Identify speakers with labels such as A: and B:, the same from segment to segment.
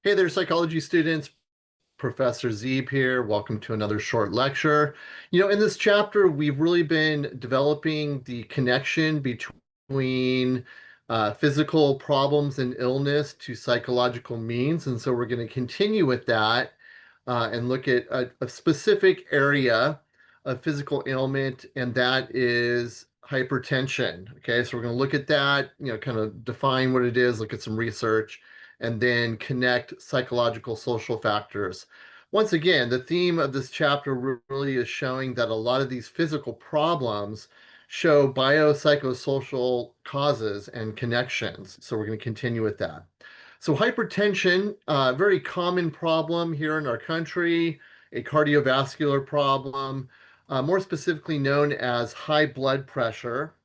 A: Hey there, psychology students. Professor Zeeb here. Welcome to another short lecture. In this chapter, we've really been developing the connection between physical problems and illness to psychological means. And so we're going to continue with that and look at a specific area of physical ailment, and that is hypertension. Okay, so we're going to look at that, kind of define what it is, look at some research, and then connect psychological social factors. Once again, the theme of this chapter really is showing that a lot of these physical problems show biopsychosocial causes and connections. So we're going to continue with that. So hypertension, a very common problem here in our country, a cardiovascular problem, more specifically known as high blood pressure.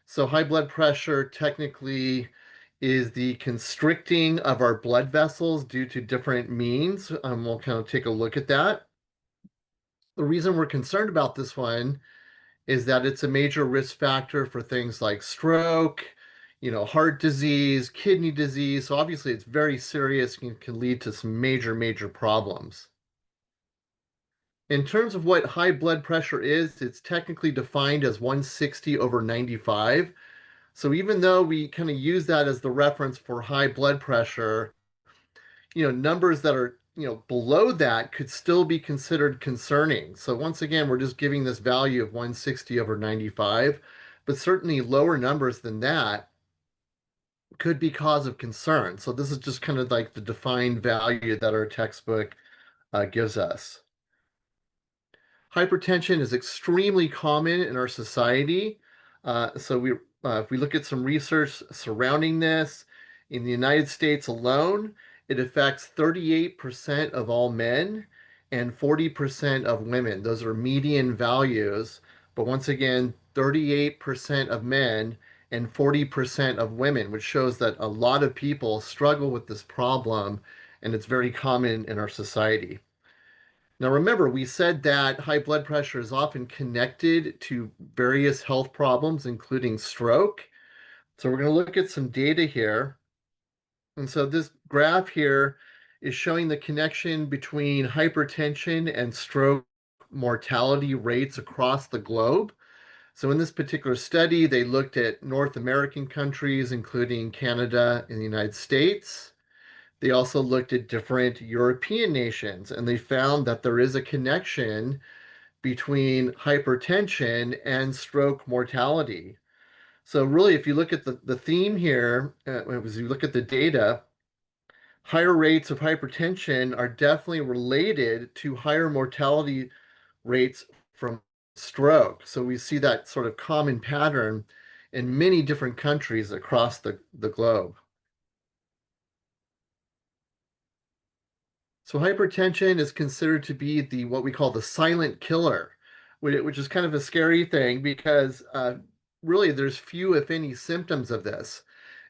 A: So high blood pressure technically is the constricting of our blood vessels due to different means. We'll kind of take a look at that. The reason we're concerned about this one is that it's a major risk factor for things like stroke, heart disease, kidney disease. So obviously it's very serious and can lead to some major problems. In terms of what high blood pressure is, it's technically defined as 160 over 95. So even though we kind of use that as the reference for high blood pressure, numbers that are, below that could still be considered concerning. So once again, we're just giving this value of 160 over 95, but certainly lower numbers than that could be cause of concern. So this is just kind of like the defined value that our textbook gives us. Hypertension is extremely common in our society. If we look at some research surrounding this, in the United States alone, it affects 38% of all men and 40% of women. Those are median values. But once again, 38% of men and 40% of women, which shows that a lot of people struggle with this problem, and it's very common in our society. Now, remember, we said that high blood pressure is often connected to various health problems, including stroke. So we're going to look at some data here. And so this graph here is showing the connection between hypertension and stroke mortality rates across the globe. So in this particular study, they looked at North American countries, including Canada and the United States. They also looked at different European nations, and they found that there is a connection between hypertension and stroke mortality. So really, if you look at the theme here, as you look at the data, higher rates of hypertension are definitely related to higher mortality rates from stroke. So we see that sort of common pattern in many different countries across the globe. So hypertension is considered to be what we call the silent killer, which is kind of a scary thing because really there's few, if any, symptoms of this.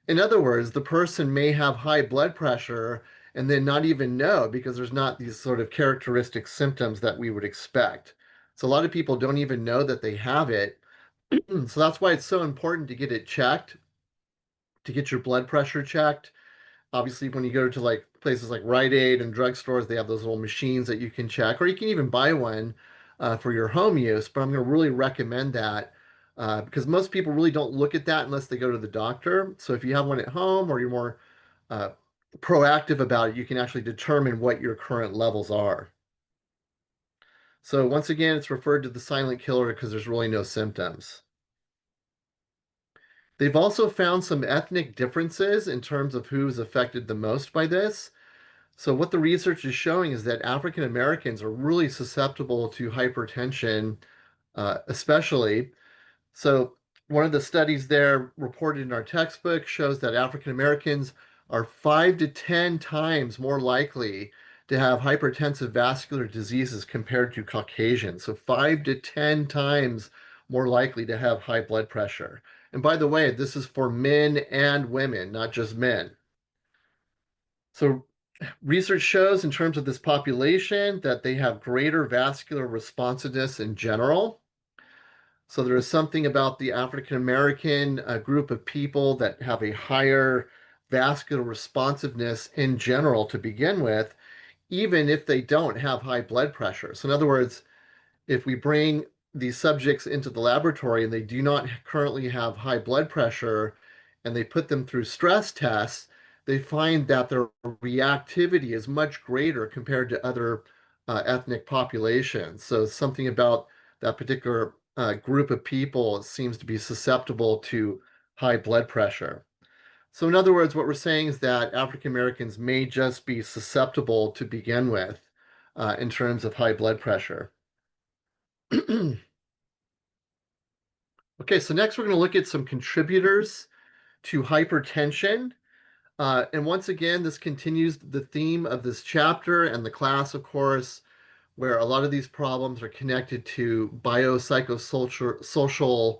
A: In other words, the person may have high blood pressure and then not even know because there's not these sort of characteristic symptoms that we would expect. So a lot of people don't even know that they have it. So that's why it's so important to get it checked, to get your blood pressure checked. Obviously, when you go to like places like Rite Aid and drugstores, they have those little machines that you can check, or you can even buy one for your home use. But I'm going to really recommend that because most people really don't look at that unless they go to the doctor. So if you have one at home or you're more uh, proactive about it, you can actually determine what your current levels are. So once again, it's referred to the silent killer because there's really no symptoms. They've also found some ethnic differences in terms of who's affected the most by this. So what the research is showing is that African Americans are really susceptible to hypertension, especially. So one of the studies there reported in our textbook shows that African Americans are 5 to 10 times more likely to have hypertensive vascular diseases compared to Caucasians. So 5 to 10 times more likely to have high blood pressure. And by the way, this is for men and women, not just men. So research shows in terms of this population that they have greater vascular responsiveness in general. So there is something about the African American group of people that have a higher vascular responsiveness in general to begin with, even if they don't have high blood pressure. So, in other words, if we bring these subjects into the laboratory and they do not currently have high blood pressure and they put them through stress tests, they find that their reactivity is much greater compared to other ethnic populations. So something about that particular group of people seems to be susceptible to high blood pressure. So in other words, what we're saying is that African Americans may just be susceptible to begin with in terms of high blood pressure. Okay, so next we're going to look at some contributors to hypertension. And once again, this continues the theme of this chapter and the class, of course, where a lot of these problems are connected to biopsychosocial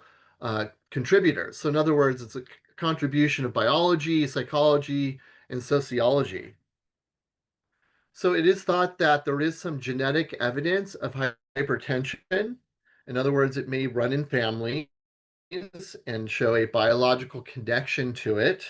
A: contributors. So in other words, it's a contribution of biology, psychology, and sociology. So it is thought that there is some genetic evidence of hypertension. In other words, it may run in families and show a biological connection to it.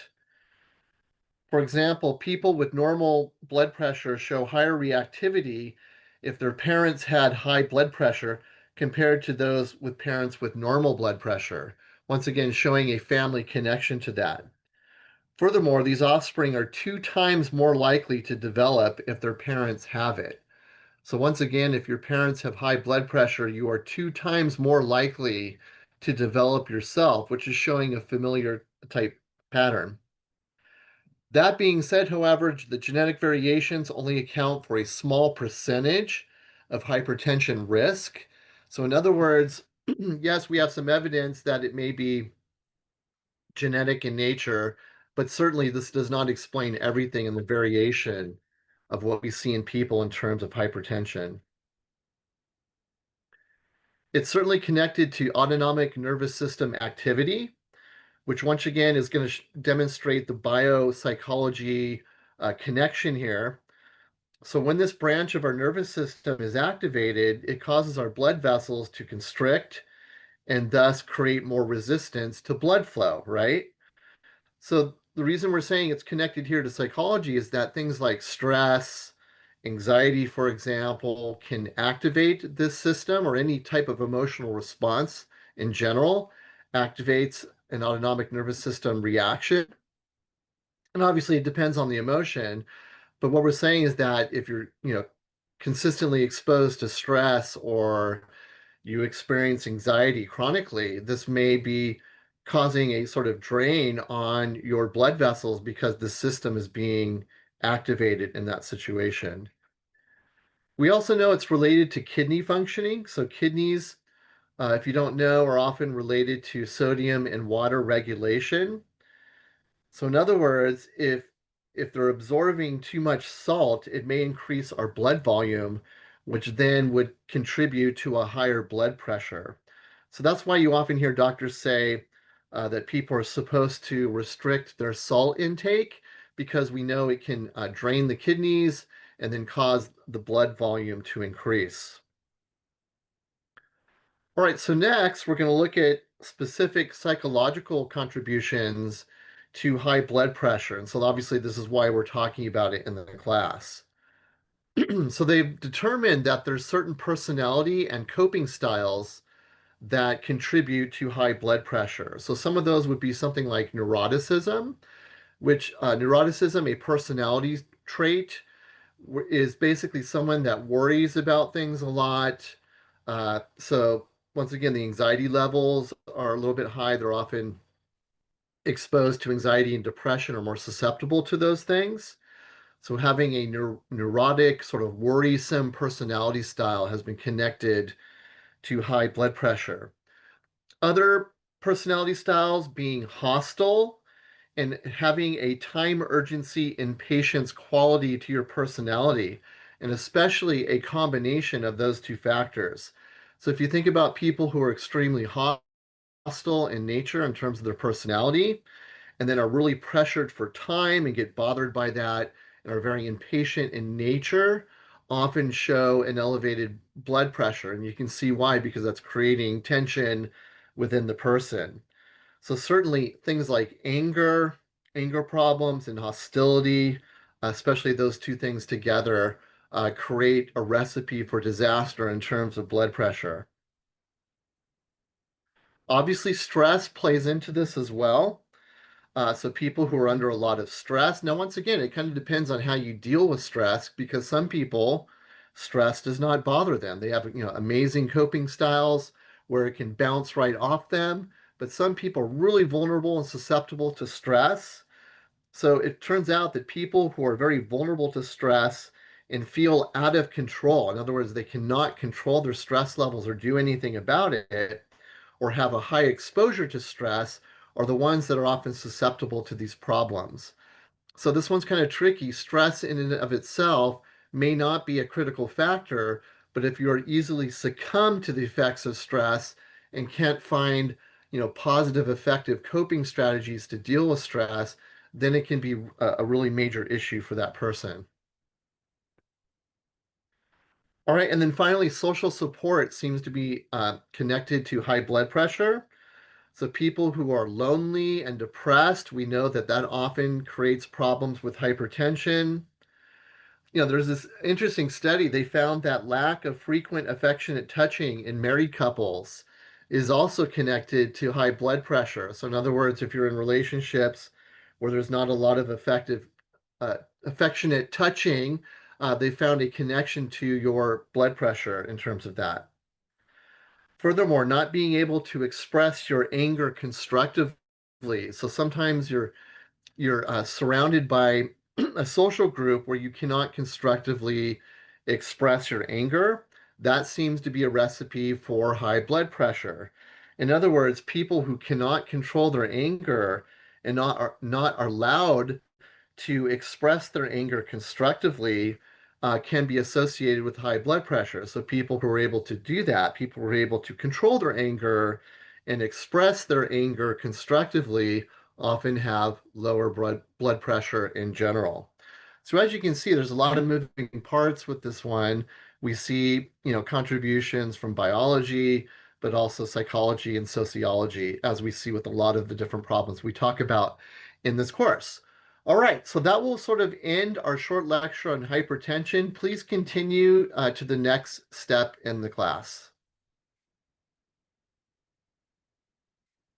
A: For example, people with normal blood pressure show higher reactivity if their parents had high blood pressure compared to those with parents with normal blood pressure. Once again, showing a family connection to that. Furthermore, these offspring are 2 times more likely to develop if their parents have it. So once again, if your parents have high blood pressure, you are 2 times more likely to develop yourself, which is showing a familiar type pattern. That being said, however, the genetic variations only account for a small percentage of hypertension risk. So in other words, yes, we have some evidence that it may be genetic in nature, but certainly this does not explain everything in the variation of what we see in people in terms of hypertension. It's certainly connected to autonomic nervous system activity, which once again is going to demonstrate the biopsychology connection here. So when this branch of our nervous system is activated, it causes our blood vessels to constrict and thus create more resistance to blood flow, right? So the reason we're saying it's connected here to psychology is that things like stress, anxiety, for example, can activate this system, or any type of emotional response in general activates an autonomic nervous system reaction. And obviously it depends on the emotion, but what we're saying is that if you're, consistently exposed to stress, or you experience anxiety chronically, this may be causing a sort of drain on your blood vessels because the system is being activated in that situation. We also know it's related to kidney functioning. So kidneys, if you don't know, are often related to sodium and water regulation. So in other words, if they're absorbing too much salt, it may increase our blood volume, which then would contribute to a higher blood pressure. So that's why you often hear doctors say that people are supposed to restrict their salt intake, because we know it can drain the kidneys and then cause the blood volume to increase. All right, so next we're going to look at specific psychological contributions to high blood pressure. And so obviously this is why we're talking about it in the class. So they've determined that there's certain personality and coping styles that contribute to high blood pressure. So some of those would be something like neuroticism, which neuroticism, a personality trait, is basically someone that worries about things a lot. So once again, the anxiety levels are a little bit high. They're often exposed to anxiety and depression, or more susceptible to those things. So having a neurotic, sort of worrisome personality style has been connected to high blood pressure. Other personality styles being hostile and having a time urgency and patience quality to your personality, and especially a combination of those two factors. So if you think about people who are extremely hostile in nature in terms of their personality, and then are really pressured for time and get bothered by that, and are very impatient in nature, often show an elevated blood pressure. And you can see why, because that's creating tension within the person. So certainly things like anger, Anger problems and hostility, especially those two things together, create a recipe for disaster in terms of blood pressure. Obviously, stress plays into this as well. So people who are under a lot of stress. Now, once again, it kind of depends on how you deal with stress because some people, stress does not bother them. They have, amazing coping styles where it can bounce right off them. But some people are really vulnerable and susceptible to stress. So it turns out that people who are very vulnerable to stress and feel out of control, in other words, they cannot control their stress levels or do anything about it, or have a high exposure to stress, are the ones that are often susceptible to these problems. So this one's kind of tricky. Stress in and of itself may not be a critical factor, but if you are easily succumb to the effects of stress and can't find, positive, effective coping strategies to deal with stress, then it can be a really major issue for that person. All right, and then finally, social support seems to be connected to high blood pressure. So people who are lonely and depressed, we know that that often creates problems with hypertension. There's this interesting study. They found that lack of frequent affectionate touching in married couples is also connected to high blood pressure. So in other words, if you're in relationships where there's not a lot of uh, affectionate touching, they found a connection to your blood pressure in terms of that. Furthermore, not being able to express your anger constructively. So sometimes you're surrounded by a social group where you cannot constructively express your anger. That seems to be a recipe for high blood pressure. In other words, people who cannot control their anger and not allowed to express their anger constructively can be associated with high blood pressure. So people who are able to do that, people who are able to control their anger and express their anger constructively often have lower blood pressure in general. So as you can see, there's a lot of moving parts with this one. We see, contributions from biology, but also psychology and sociology, as we see with a lot of the different problems we talk about in this course. All right, so that will sort of end our short lecture on hypertension. Please continue to the next step in the class.